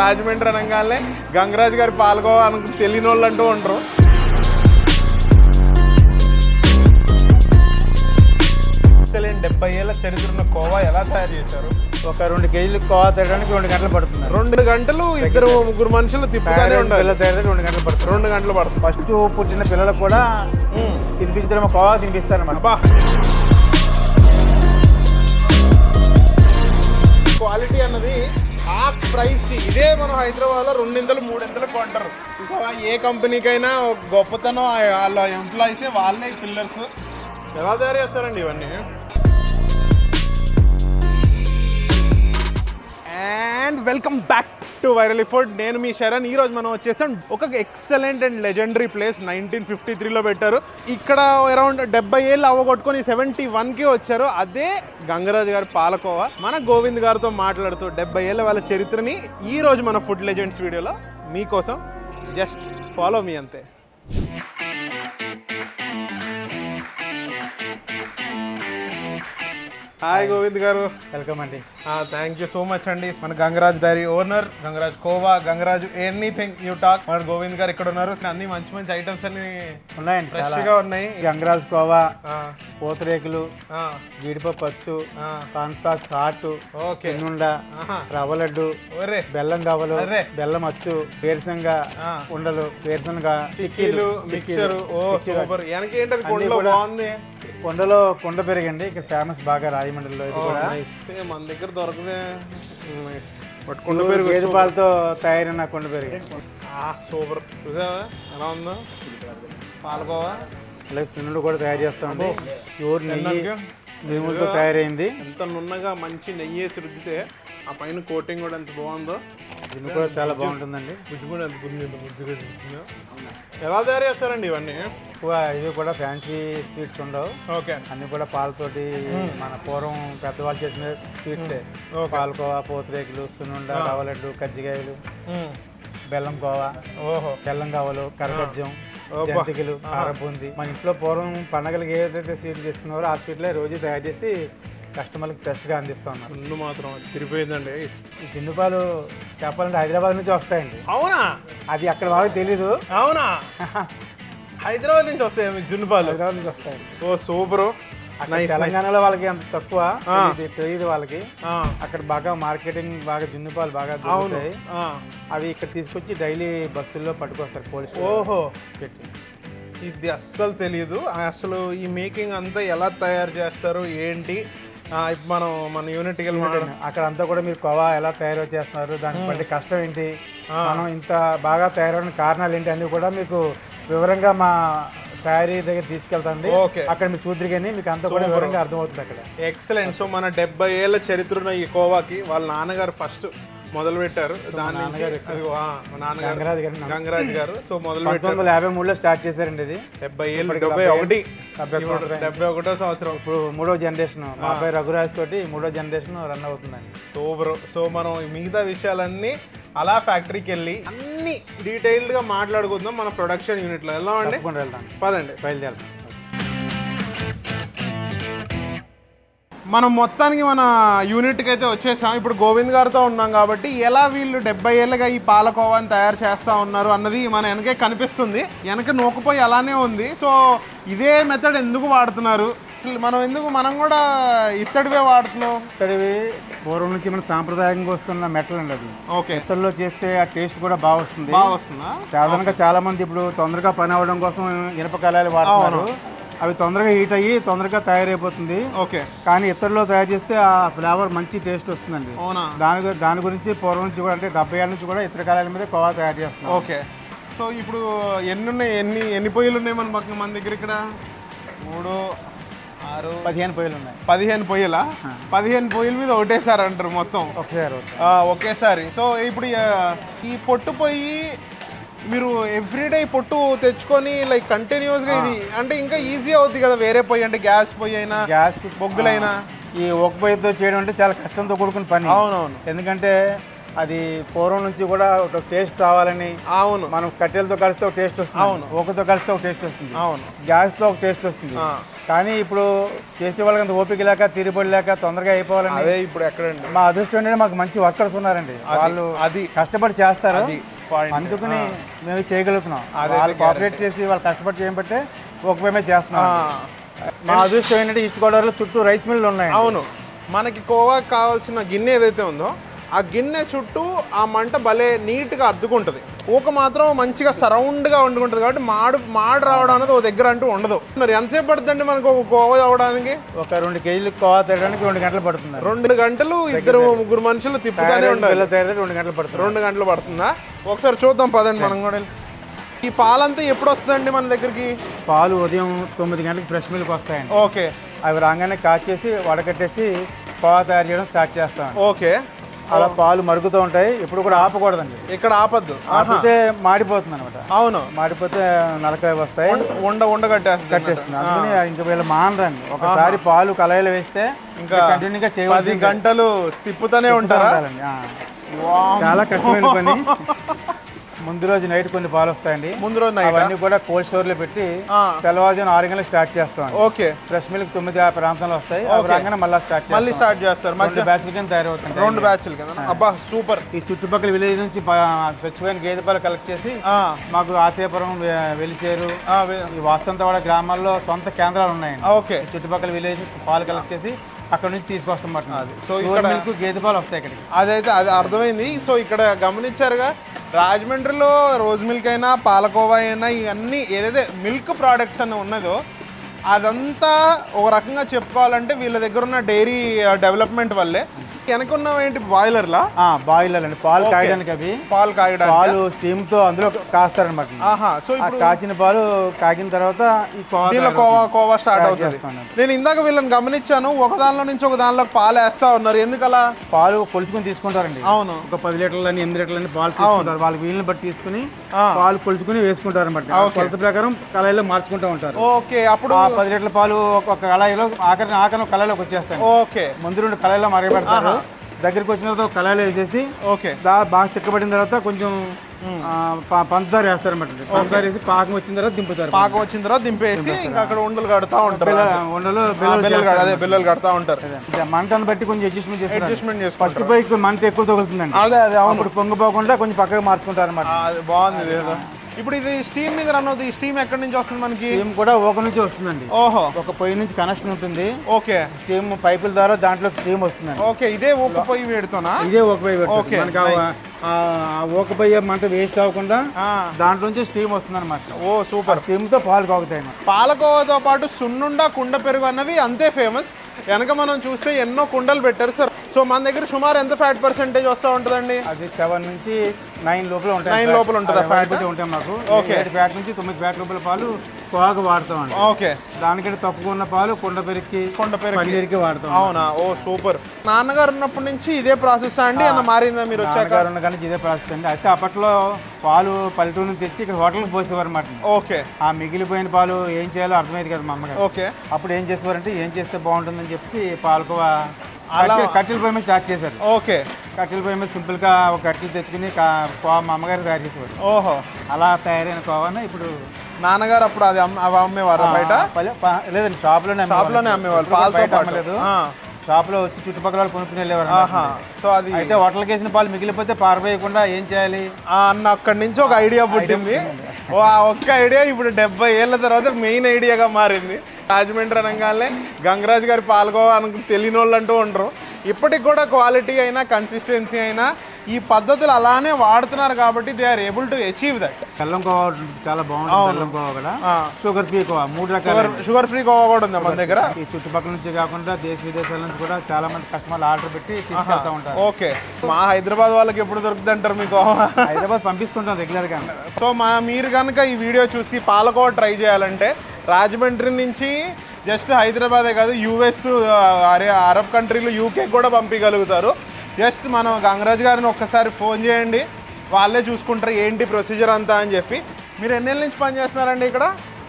రాజమండ్రి అనగానే గంగరాజు గారి పాల్గొవ అని తెలియని వాళ్ళు అంటూ ఉంటారు. అసలు 70 ఏళ్ళ చరిత్ర ఉన్న కోవా ఎలా తయారు చేశారు? ఒక 2 కేజీలు కోవా తేయడానికి 2 గంటలు పడుతుంది. 2 గంటలు ఇద్దరు ముగ్గురు మనుషులు తిప్పుతానే ఉండాలి. 2 గంటలు పడుతుంది. 2 గంటలు పడుతుంది. ఫస్ట్ పుట్టిన పిల్లలకు కూడా తినిపిస్తారు, కోవా తినిపిస్తారు అన్నమాట. క్వాలిటీ అన్నది ఆ ప్రైస్ కి ఇదే మనం హైదరాబాద్ లో 200 300 కొంటారు. ఏ కంపెనీకైనా గొప్పతనం వాళ్ళ ఎంప్లాయీస్ వాళ్ళే పిల్లర్స్. ఎలా తయారు చేస్తారండి ఇవన్నీ? And welcome back to viral food. నేను మీ శరణ్. ఈరోజు మనం వచ్చేసాం ఒక ఎక్సలెంట్ అండ్ లెజెండరీ ప్లేస్. 1953లో పెట్టారు. ఇక్కడ అరౌండ్ 70 ఏళ్ళు అవ్వగొట్టుకొని 71కి వచ్చారు. అదే గంగరాజు గారి పాలకోవా. మన గోవింద్ గారితో మాట్లాడుతూ 70 ఏళ్ళ వాళ్ళ చరిత్రని ఈ రోజు మన ఫుడ్ లెజెండ్స్ వీడియోలో మీకోసం. జస్ట్ ఫాలో మీ అంతే. హాయ్ గోవింద్ గారు. వెల్కమ్ అండి. థ్యాంక్ యూ సో మచ్ అండి. మన Gangaraj dairy owner, Gangaraj khoa, Gangaraj anything you talk. మన గోవింద్ గారు ఇక్కడ ఉన్నారు. అన్ని మంచి మంచి ఐటమ్స్ అన్ని ఉన్నాయండి, ఫ్రెష్ గా ఉన్నాయి. గంగరాజ్ కోవా, పూతరేకులు, జీడిపప్పు అచ్చు, కాన్ఫ్లాక్స్ హాట్, చెన్నుండ, రవ్వ లడ్డు, బెల్లం గవ్వలు, బెల్లం అచ్చు, వేరుశనగ ఉండలు, వేరుశనగ చిక్కీలు, మిక్చర్. ఓ సూపర్. వెనకేంటది కొండలో బాగుంది. కొండలో కొండ పెరిగండి ఇక్కడ ఫేమస్ బాగా రాజమండ్రిలో. ఇది కూడా మన దగ్గర దొరకదే. గేదె పాలతో తయారైన కొండ పెరిగి సూపర్. చూసావా ఎలా ఉందో పాలకోవా. అలాగే సున్నుండ కూడా తయారు చేస్తామండి. ప్యూర్ నెయ్యి నెయ్యితో తయారైంది. ఎంత నున్నగా మంచి నెయ్యి వేసి రుద్దితే ఆ పైన కోటింగ్ కూడా ఎంత బాగుందో. ఇది కూడా చాలా బాగుంటుందండి. బుజ్జి కూడా ఎంత బుజ్జిగా రుద్దుతుందో. ఎలా తయారు చేస్తారండి ఇవన్నీ? ఇవి కూడా ఫ్యాన్సీ స్వీట్స్ ఉండవు. ఓకే. అన్ని కూడా పాలతోటి మన పూర్వం పెద్దవాళ్ళు చేసిన స్వీట్సే. పాలకోవా, పూతరేకులు, సున్నుండ, రవ్వ లడ్డు, కజ్జికాయలు, బెల్లం కోవా, బెల్లం కావలు, కరగజ్జం, జంతికలు, కారబూంది. మన ఇంట్లో పూర్వం పండగలకి ఏదైతే స్వీట్ చేసుకున్నారో ఆ స్వీట్లే రోజు తయారు చేసి కస్టమర్లకు ఫ్రెష్గా అందిస్తూ ఉన్నారు. ముందు మాత్రం తిరిగిపోయిందండి. ఈ జిన్నుపాలు చెప్పాలంటే హైదరాబాద్ నుంచి వస్తాయండి. అవునా? అది అక్కడ వాళ్ళకి తెలీదు. అవునా? హైదరాబాద్ నుంచి వస్తాయి మీకు జున్నుపాలు? హైదరాబాద్ నుంచి వస్తాయి. ఓ సూపరు. తెలంగాణలో వాళ్ళకి అంత తక్కువ తెలియదు వాళ్ళకి. అక్కడ బాగా మార్కెటింగ్ బాగా జున్నుపాలు బాగా దొరుకుతాయి. అవి ఇక్కడ తీసుకొచ్చి డైలీ బస్సుల్లో పట్టుకొస్తారు పోలీసులు. ఓహో. ఇది అస్సలు తెలియదు. అసలు ఈ మేకింగ్ అంతా ఎలా తయారు చేస్తారు ఏంటి? మనం మన యూనిట్కి వెళ్ళి అక్కడ అంతా కూడా మీరు కోవా ఎలా తయారు చేస్తున్నారు, దానికి పడే కష్టం ఏంటి, మనం ఇంత బాగా తయారైన కారణాలు ఏంటి అన్నీ కూడా మీకు వివరంగా మా తయారీ దగ్గర తీసుకెళ్తాండి. అక్కడ మీరు చూద్దరు కానీ మీకు అంతా కూడా వివరంగా అర్థమవుతుంది అక్కడ. ఎక్సలెంట్. సో మన 70 ఏళ్ళ చరిత్ర ఉన్న ఈ కోవాకి వాళ్ళ నాన్నగారు ఫస్ట్ మొదలు పెట్టారు. దాని నాన్నగారు గంగరాజ్ గారు. సో మొదలు 1953లో స్టార్ట్ చేశారండి. ఇది 70 ఏళ్ళు, 71వ సంవత్సరం. ఇప్పుడు 3వ జనరేషన్ మా అబ్బాయి రఘురాజ్ తోటి 3వ జనరేషన్ రన్ అవుతుందండి. సూపర్. సో మనం మిగతా విషయాలన్నీ అలా ఫ్యాక్టరీకి వెళ్ళి అన్ని డీటెయిల్డ్ గా మాట్లాడుకుందాం మన ప్రొడక్షన్ యూనిట్ లో. వెళ్దామండి. పదండి, బయలుదేరదాం. మనం మొత్తానికి మన యూనిట్కి అయితే వచ్చేసాం. ఇప్పుడు గోవింద్ గారితో ఉన్నాం కాబట్టి ఎలా వీళ్ళు 70 ఏళ్ళుగా ఈ పాలకోవాని తయారు చేస్తూ ఉన్నారు అన్నది మన వెనకే కనిపిస్తుంది. వెనక నూకపోయి అలానే ఉంది. సో ఇదే మెథడ్ ఎందుకు వాడుతున్నారు? మనం కూడా ఇత్తడివే వాడుతున్నాం. ఇత్తడివి పూర్వం నుంచి మన సాంప్రదాయంగా వస్తున్న మెటల్ అండి అది. ఓకే. ఇత్తడిలో చేస్తే ఆ టేస్ట్ కూడా బాగా వస్తుంది. సాధారణంగా చాలా మంది ఇప్పుడు తొందరగా పని అవ్వడం కోసం ఇనప కళాయిలు వాడుతున్నారు. అవి తొందరగా హీట్ అయ్యి తొందరగా తయారైపోతుంది. ఓకే. కానీ ఇత్తడిలో తయారు చేస్తే ఆ ఫ్లేవర్ మంచి టేస్ట్ వస్తుందండి. దాని గురించి పూర్వం నుంచి కూడా అంటే 70 ఏళ్ళ నుంచి కూడా ఇత్తడి కళాయిల మీద కోవా తయారు చేస్తున్నాం. ఓకే. సో ఇప్పుడు ఎన్ని ఉన్నాయి, ఎన్ని పొయ్యిలు ఉన్నాయి మన దగ్గర? ఇక్కడ 3, 6, 15 పొయ్యిలు ఉన్నాయి. 15 పొయ్యిలా? 15 పొయ్యిల మీద ఒకటేసారి అంటారు మొత్తం? ఒకేసారి. సో ఇప్పుడు ఈ పొట్టు పొయ్యి మీరు ఎవ్రీడే పొట్టు తెచ్చుకొని లైక్ కంటిన్యూస్గా ఇది అంటే ఇంకా ఈజీ అవుతుంది కదా వేరే పొయ్యి అంటే గ్యాస్ పొయ్యి అయినా బొగ్గులైనా? ఈ ఒక పొయ్యితో చేయడం అంటే చాలా కష్టంతో కూడుకున్న పని. అవునవును. ఎందుకంటే అది పూర్వం నుంచి కూడా ఒక టేస్ట్ రావాలని అవును మనం కట్టెలతో కలిస్తే ఒక టేస్ట్ వస్తుంది, అవును. ఊకతో కలిస్తే ఒక టేస్ట్ వస్తుంది, అవును గ్యాస్తో ఒక టేస్ట్ వస్తుంది. కానీ ఇప్పుడు చేసే వాళ్ళకి అంత ఓపిక లేక తీరిపడి లేక తొందరగా అయిపోవాలని అదే ఇప్పుడు ఎక్కడండి మా అదృష్టం ఏంటంటే మాకు మంచి వర్కర్స్ ఉన్నారండి. వాళ్ళు అది కష్టపడి చేస్తారు, పాయింట్. అందుకని మేము చేయగలుగుతున్నాం. వాళ్ళు కోఆపరేట్ చేసి వాళ్ళు కష్టపడి చేయబట్టే ఒక మేమే చేస్తున్నాం. మా అదృష్టం ఏంటంటే ఈస్ట్ గోదావరిలో చుట్టూ రైస్ మిల్లు ఉన్నాయి. అవును, మనకి కోవాకి కావాల్సిన గిన్నె ఏదైతే ఉందో ఆ గిన్నె చుట్టూ ఆ మంట భలే నీట్గా అద్దుకుంటుంది. ఊక మాత్రం మంచిగా సరౌండ్గా వండుకుంటుంది కాబట్టి మాడు రావడం అనేది ఒక దగ్గర అంటూ ఉండదు. మరి ఎంతసేపు పడుతుందండి మనకు ఒక కోవా అవ్వడానికి? ఒక 2 కేజీలు కోవా తేయడానికి 2 గంటలు పడుతుంది. 2 గంటలు 2-3 మనుషులు తిప్పుతానే ఉండాలి. 2 గంటలు పడుతుంది. 2 గంటలు పడుతుందా? ఒకసారి చూద్దాం పదండి మనం కూడా. ఈ పాలంతా ఎప్పుడు వస్తుందండి మన దగ్గరికి? పాలు ఉదయం 9 గంటలకు ఫ్రెష్ మిల్క్ వస్తాయండి. ఓకే, అవి రాగానే కాచేసి వడకట్టేసి కోవా తయారు చేయడం స్టార్ట్ చేస్తాం. ఓకే, అలా పాలు మరుగుతూ ఉంటాయి. ఇప్పుడు కూడా ఆపకూడదండి, ఇక్కడ ఆపద్దు, ఆపితే మాడిపోతుంది అనమాట. అవును, మాడిపోతే నలకాయ వస్తాయి, కట్టేస్తుంది. అందుకని ఇంక వీళ్ళు మానరండి. ఒకసారి పాలు కళాయిలో వేస్తే ఇంకా కంటిన్యూగా 10 గంటలు తిప్పుతూనే ఉంటారా? చాలా కష్టమైన పని. ముందు రోజు నైట్ కొన్ని పాలు వస్తాయండి. ముందు రోజు నైట్ అవన్నీ కూడా కోల్డ్ స్టోర్ లో పెట్టి తెల్లవారుజామున 6 గంటలకు స్టార్ట్ చేస్తాం. ఓకే, ఫ్రెష్ మిల్క్ 9 ఆ ప్రాంతంలో వస్తాయి. అవి రాగానే మళ్ళీ స్టార్ట్ చేస్తారు. 2 బ్యాచ్ల కింద తయారవుతుంది. 2 బ్యాచ్లు కింద. అబ్బా సూపర్. ఈ చుట్టుపక్కల విలేజ్ నుంచి స్వచ్ఛమైన గేదె పాలు కలెక్ట్ చేసి మాకు ఆచేపురం, వెలిచేరు, ఈ వాసంతవాడ గ్రామాల్లో సొంత కేంద్రాలు ఉన్నాయండి. ఓకే, చుట్టుపక్కల విలేజ్ పాలు కలెక్ట్ చేసి అక్కడ నుంచి తీసుకొస్తాం. సో ఇక్కడ మిల్క్ గేదె పాలు వస్తాయి ఇక్కడికి. అదైతే అది అర్థమైంది. సో ఇక్కడ గమనించారుగా, రాజమండ్రిలో రోజ్ మిల్క్ అయినా పాలకోవా అయినా ఇవన్నీ ఏదైతే మిల్క్ ప్రోడక్ట్స్ అని ఉన్నదో అదంతా ఒక రకంగా చెప్పుకోవాలంటే వీళ్ళ దగ్గర ఉన్న డైరీ డెవలప్మెంట్ వల్లే. వెనకున్నవి ఏంటి? బాయిలర్లా? బాయిలర్ అండి, పాలు కాయడానికి. అవి పాలు కాయడానికి పాలు స్టీమ్ తో అందులో కాస్తారనమాట. సో కాచిన పాలు కాగిన తర్వాత ఈ కోవా స్టార్ట్ అవుతుంది. నేను ఇందాక వీళ్ళని గమనించాను, ఒక దానిలో నుంచి ఒక దానిలో పాలు వేస్తా ఉన్నారు. ఎందుకలా? పాలు కొలుచుకుని తీసుకుంటారండి. అవును, ఒక 10 లీటర్లని 8 లీటర్లని పాలు తీసుకుంటారు. వాళ్ళకి వీళ్ళని బట్టి తీసుకుని పాలు కొలుచుకుని వేసుకుంటారు అనమాట. కొలత ప్రకారం కళాయిలో మార్చుకుంటూ ఉంటారు. ఓకే, అప్పుడు 10 లీటర్ల పాలు ఒక కళాయిలో ఆఖరి కళాయిలోకి వచ్చేస్తాయి. ఓకే, ముందు 2 కళాయిలో మరగబెడతారు. దగ్గరికి వచ్చిన తర్వాత కళాయిలో వేసేసి ఓకే బాగా చిక్కబడిన తర్వాత కొంచెం పంచదార వేస్తారు అనమాట. పంచదార వేసి పాకం వచ్చిన తర్వాత దింపుతారు. పాకం వచ్చిన తర్వాత దింపేసి ఇంకా అక్కడ ఉండలు కడతా ఉంటారు. బిల్లలు కడతా ఉంటారు. మంటను బట్టి కొంచెం అడ్జస్ట్మెంట్ చేస్తారు. ఫస్ట్ పైకి మంట ఎక్కువ తగులుతుందండి. అదే అప్పుడు పొంగిపోకుండా కొంచెం పక్కకు మార్చుకుంటారు అనమాట. బాగుంది. ఇప్పుడు ఇది స్టీమ్ మీద రన్ అవుతుంది. ఈ స్టీమ్ ఎక్కడి నుంచి వస్తుంది మనకి? స్టీమ్ కూడా ఒక నుంచి వస్తుందండి. ఓహో, ఒక పొయ్యి నుంచి కనెక్షన్ ఉంటుంది. ఓకే, స్టీమ్ పైపుల ద్వారా దాంట్లో స్టీమ్ వస్తుందండి. ఓకే, ఇదే ఒక పొయ్యి వేడుతోనా? ఇదే ఒక పొయ్యి పెడుతుంది. మనకి ఒక పొయ్యి మంట వేస్ట్ అవ్వకుండా దాంట్లో నుంచి స్టీమ్ వస్తుంది అనమాట. ఓ సూపర్. స్టీమ్ తో పాలు కాగుతాయి. పాలకోవాతో పాటు సున్నుండ, కుండ పెరుగు అన్నవి అంతే ఫేమస్. వెనక మనం చూస్తే ఎన్నో కుండలు పెట్టారు సార్. సో మన దగ్గర సుమారు ఎంత ఫ్యాట్ పర్సెంటేజ్ వస్తూ ఉంటుందండి? అది 7 నుంచి 9 లోపల ఉంటాయి. 9 లోపల ఉంటుందా ఫ్యాట్? ఉంటాయి మాకు. ఓకే, 7 ఫ్యాట్ నుంచి 9 ఫ్యాట్ లోపల పాలు కోవాకు వాడతాం. ఓకే, దానికంటే తప్పుకున్న పాలు కుండ పెరిగి పన్నీర్కి వాడతాం. అవునా? ఓ సూపర్. నాన్నగారు ఉన్నప్పటి నుంచి ఇదే ప్రాసెస్ అండి? అన్న మారిందా మీరు వచ్చాక? ఉన్న కానీ ఇదే ప్రాసెస్ అండి. అయితే అప్పట్లో పాలు పల్లెటూరు నుంచి తెచ్చి ఇక్కడ హోటల్కి పోసేవారు అనమాట. ఓకే, ఆ మిగిలిపోయిన పాలు ఏం చేయాలో అర్థమైంది కదా మా అమ్మగారు. ఓకే, అప్పుడు ఏం చేసేవారంటే ఏం చేస్తే బాగుంటుందని చెప్పి పాలకోవా కట్టెల పొయ్యి మీద స్టార్ట్ చేశారు. ఓకే, కట్టెల పొయ్యి మీద సింపుల్ గా ఒక కట్టెలు తెచ్చుకుని మా అమ్మగారు తయారు చేసేవారు. ఓహో, అలా తయారైన కోవాను ఇప్పుడు నాన్నగారు అప్పుడు అది అమ్మేవారు బయట? లేదండి, షాప్లోనే అమ్మేవారు. పాలతో అమ్మలేదు, షాప్ లో వచ్చి చుట్టుపక్కల వాళ్ళు కొనుక్కుని వెళ్ళేవారు. సో అది అయితే హోటల్కి వేసిన పాలు మిగిలిపోతే పారవేయకుండా ఏం చేయాలి అన్న అక్కడి నుంచి ఒక ఐడియా పుట్టింది. ఆ ఒక్క ఐడియా ఇప్పుడు 70 ఏళ్ళ తర్వాత మెయిన్ ఐడియాగా మారింది. రాజమండ్రి అనగానే గంగరాజు గారి పాల్గొవ తెలియని వాళ్ళు అంటూ ఉండరు. ఇప్పటికి కూడా క్వాలిటీ అయినా కన్సిస్టెన్సీ అయినా ఈ పద్ధతులు అలానే వాడుతున్నారు కాబట్టి they are able to achieve that. బెల్లం కోవా చాలా బాగుంటుంది. బెల్లం కోవా కూడా షుగర్ ఫ్రీ కోవా 3 రకాల షుగర్ ఫ్రీ కోవా కూడా ఉంది మన దగ్గర. ఈ చుట్టుపక్కల నుంచి కాకుండా దేశ విదేశాల నుంచి కూడా చాలా మంది కస్టమర్లు ఆర్డర్ పెట్టి తీసుకెళ్తా ఉంటారు. ఓకే, మా హైదరాబాద్ వాళ్ళకి ఎప్పుడు దొరుకుతుంది అంటారు మీకు? హైదరాబాద్ పంపిస్తుంటాం రెగ్యులర్ గా. సో మీరు కనుక ఈ వీడియో చూసి పాలకోవా ట్రై చేయాలంటే రాజమండ్రి నుంచి జస్ట్ హైదరాబాదే కాదు, యుఎస్, అరబ్ కంట్రీలు, యూకే కూడా పంపించగలుగుతారు. జస్ట్ మనం గంగరాజు గారిని ఒక్కసారి ఫోన్ చేయండి, వాళ్ళే చూసుకుంటారు ఏంటి ప్రొసీజర్ అంతా అని చెప్పి. మీరు ఎన్నేళ్ళ నుంచి పని చేస్తున్నారండి ఇక్కడ?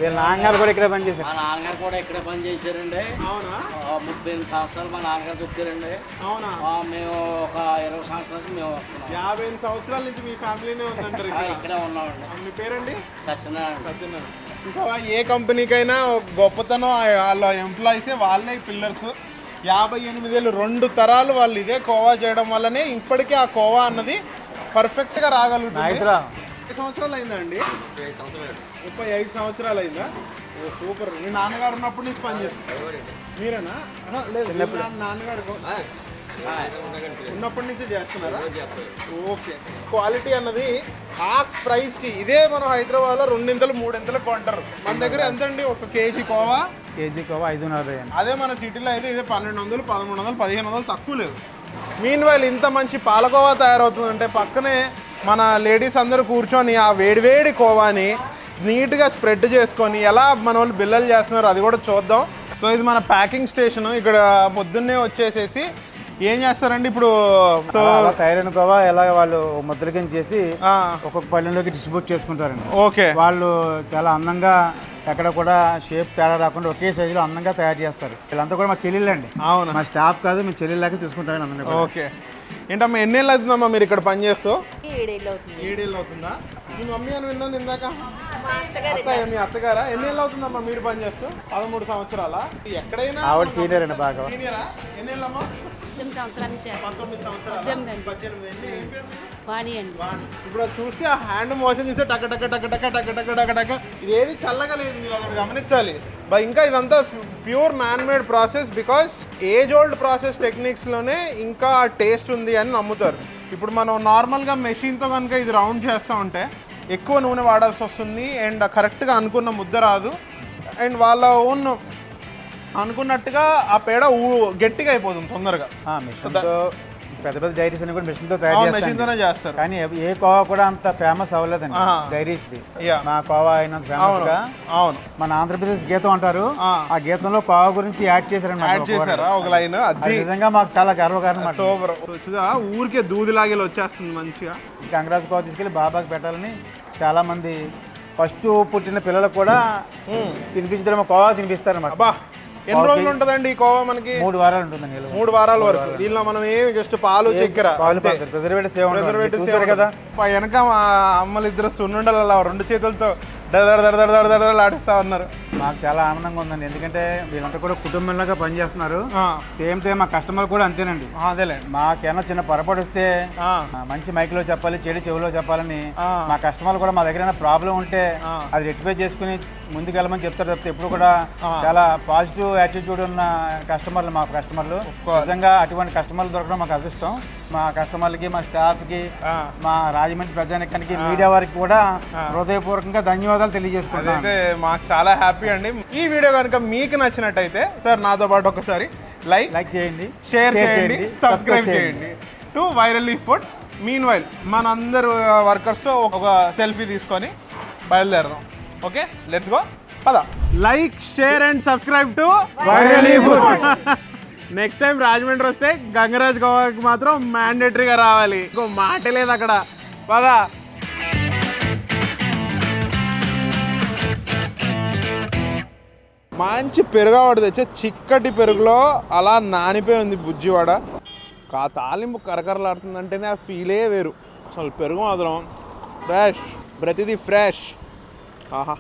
వీళ్ళ నాన్నగారు కూడా ఇక్కడే పనిచేశారు. మా నాన్నగారు కూడా ఇక్కడే పని చేశారండి. అవునా? 38 సంవత్సరాలు మా నాన్నగారు దొక్కారండి. అవునా? మేము ఒక 20 సంవత్సరాల నుంచి మేము వస్తున్నాం. 58 సంవత్సరాల నుంచి మీ ఫ్యామిలీనే ఉందంటారు ఇక్కడ. ఇక్కడే ఉన్నామండి. మీ పేరండి? సత్యనారాయణ. సత్యనారాయణ. ఇంకా ఏ కంపెనీకైనా గొప్పతనం వాళ్ళ ఎంప్లాయీసే, వాళ్ళే పిల్లర్స్. 58 ఏళ్ళు 2 తరాలు వాళ్ళు ఇదే కోవా చేయడం వల్లనే ఇప్పటికీ ఆ కోవా అన్నది పర్ఫెక్ట్గా రాగలుగుతుంది. 5 సంవత్సరాలు అయిందా అండి? 35 సంవత్సరాలు అయిందా? సూపర్. మీ నాన్నగారు ఉన్నప్పటి నుంచి పని చేస్తారు మీరేనా? లేదు, నాన్నగారు ఉన్నప్పటి నుంచి చేస్తున్నారా? ఓకే. క్వాలిటీ అన్నది ఆ ప్రైస్కి ఇదే మనం హైదరాబాద్లో 2 3 కొంటారు. మన దగ్గర ఎంత అండి ఒక కేజీ కోవా? కేజీ కోవా 500. అదే మన సిటీలో అయితే ఇదే 1200, 1300, 1500 తక్కువ లేదు. మీన్ వైల్ ఇంత మంచి పాలకోవా తయారవుతుందంటే పక్కనే మన లేడీస్ అందరూ కూర్చొని ఆ వేడివేడి కోవాని నీట్గా స్ప్రెడ్ చేసుకొని ఎలా మన వాళ్ళు బిల్లలు చేస్తున్నారు అది కూడా చూద్దాం. సో ఇది మన ప్యాకింగ్ స్టేషన్. ఇక్కడ పొద్దున్నే వచ్చేసేసి ఏం చేస్తారండి ఇప్పుడు? సో తయారైన కోవా ఎలా వాళ్ళు ముద్దల కింద చేసి ఒక్కొక్క పల్లెల్లోకి డిస్ట్రిబ్యూట్ చేసుకుంటారండి. ఓకే. వాళ్ళు చాలా అందంగా ఎక్కడ కూడా షేప్ తేడా రాకుండా ఒకే సైజులో అందంగా తయారు చేస్తారు. వీళ్ళంతా కూడా మా చెల్లెళ్ళండి. అవును, మా స్టాఫ్ కాదు, మీ చెల్లెళ్ళకి చూసుకుంటారని అందరూ. ఓకే. ఏంటమ్మా ఎన్ని ఏళ్ళు అవుతుందమ్మా మీరు ఇక్కడ పని చేస్తూ? 7 ఏళ్ళు అవుతుంది. 7 ఏళ్ళు అవుతుందా? మీ మమ్మీ అని విన్నాను ఇందాక. అత్తయ్య, మీ అత్తగారా? ఎన్ని ఏళ్ళు అవుతుందమ్మా మీరు పని చేస్తూ? 13 సంవత్సరాలా? ఎక్కడైనా ఆవిడ సీనియర్ అండి బాగా. సీనియరా? ఎన్ని ఏళ్ళమ్మా? 8 సంవత్సరాల నుంచి 19 సంవత్సరాలు. 18 ఏం పేరు? వాణి అండి. ఇప్పుడు అది చూస్తే ఆ హ్యాండ్ మోషన్ చూస్తే టక టక టక టక టక టక టక టక ఇది ఏది చల్లగా లేదు, మీరు అక్కడ గమనించాలి. ఇంకా ఇదంతా pure man made process. Because age old process టెక్నిక్స్లోనే ఇంకా టేస్ట్ ఉంది అని నమ్ముతారు. ఇప్పుడు మనం నార్మల్గా మెషిన్తో కనుక ఇది రౌండ్ చేస్తూ ఉంటే ఎక్కువ నూనె వాడాల్సి వస్తుంది అండ్ కరెక్ట్గా అనుకున్న ముద్ద రాదు. అండ్ వాళ్ళ ఓన్ అనుకున్నట్టుగా ఆ పేడ గట్టిగా అయిపోతుంది తొందరగా. పెద్ద పెద్ద డైరీస్ అని కూడా మెషిన్తో మెషిన్తోనే చేస్తారు. కానీ ఏ కోవా కూడా అంత ఫేమస్ అవ్వలేదండి డైరీస్ది. మా కోవా అయినంత ఫేమస్ గా. అవును, మన ఆంధ్రప్రదేశ్ గీతం అంటారు, ఆ గీతంలో కోవా గురించి యాడ్ చేశారా ఒక లైన్? అది నిజంగా మాకు చాలా గర్వకారణం. సూపర్. ఊరికే దూదిలాగేలా వచ్చేస్తుంది మంచిగా. గంగరాజు కోవా తీసుకెళ్ళి బాబాకి పెట్టాలని చాలా మంది ఫస్ట్ పుట్టిన పిల్లలకు కూడా తినిపించడం కోవా తినిపిస్తారు అన్నమాట. ఎన్ని రోజులు ఉంటుందండి ఈ కోవా మనకి? 3 వారాలు ఉంటుందండి. 3 వారాల వరకు. దీనిలో మనం ఏమి జస్ట్ పాలు చక్కెర ప్రిజర్వేటివ్స్ కదా. వెనక మా అమ్మలు ఇద్దరు సున్నుండలు అలా 2 చేతులతో ఆడిస్తా ఉన్నారు. మాకు చాలా ఆనందంగా ఉందండి, ఎందుకంటే వీళ్ళంతా కూడా కుటుంబంలాగా పనిచేస్తున్నారు. సేమ్ టైం మా కస్టమర్ కూడా అంతేనండి. అదేలే, మాకేమన్నా చిన్న పొరపాటు వస్తే మంచి మైక్ లో చెప్పాలి, చెడు చెవిలో చెప్పాలని మా కస్టమర్ కూడా మా దగ్గర ప్రాబ్లం ఉంటే అది రెక్టిఫై చేసుకుని ముందుకెళ్ళమని చెప్తారు తప్పితే ఎప్పుడు కూడా చాలా పాజిటివ్ యాటిట్యూడ్ ఉన్న కస్టమర్లు మా కస్టమర్లు. నిజంగా అటువంటి కస్టమర్లు దొరకడం మాకు అదృష్టం. మా కస్టమర్లకి, మా స్టాఫ్కి, మా రాజమండ్రి ప్రజానికానికి, మీడియా వారికి కూడా హృదయపూర్వకంగా ధన్యవాదాలు తెలియజేసుకుంటాం. అదైతే మాకు చాలా హ్యాపీ అండి. ఈ వీడియో కనుక మీకు నచ్చినట్టయితే సార్ నాతో పాటు ఒకసారి లైక్ చేయండి, షేర్ చేయండి, సబ్స్క్రైబ్ చేయండి to viral leaf food. Meanwhile మనందరు వర్కర్స్తో ఒక సెల్ఫీ తీసుకొని బయలుదేరదాం. Okay, let's go. పద. Like, share and subscribe to viral leaf food. Next time Rajahmundry వస్తే గంగరాజ్ గోవాకి మాత్రం మ్యాండేటరీగా రావాలి. ఇంకో మాట లేదు అక్కడ. పద. మంచి పెరుగవాడు తెచ్చే చిక్కటి పెరుగులో అలా నానిపోయి ఉంది బుజ్జివాడ. తాలింపు కరకరలాడుతుందంటేనే ఆ ఫీలే వేరు. అసలు పెరుగు మాత్రం ఫ్రెష్, ప్రతిదీ ఫ్రెష్. ఆహా.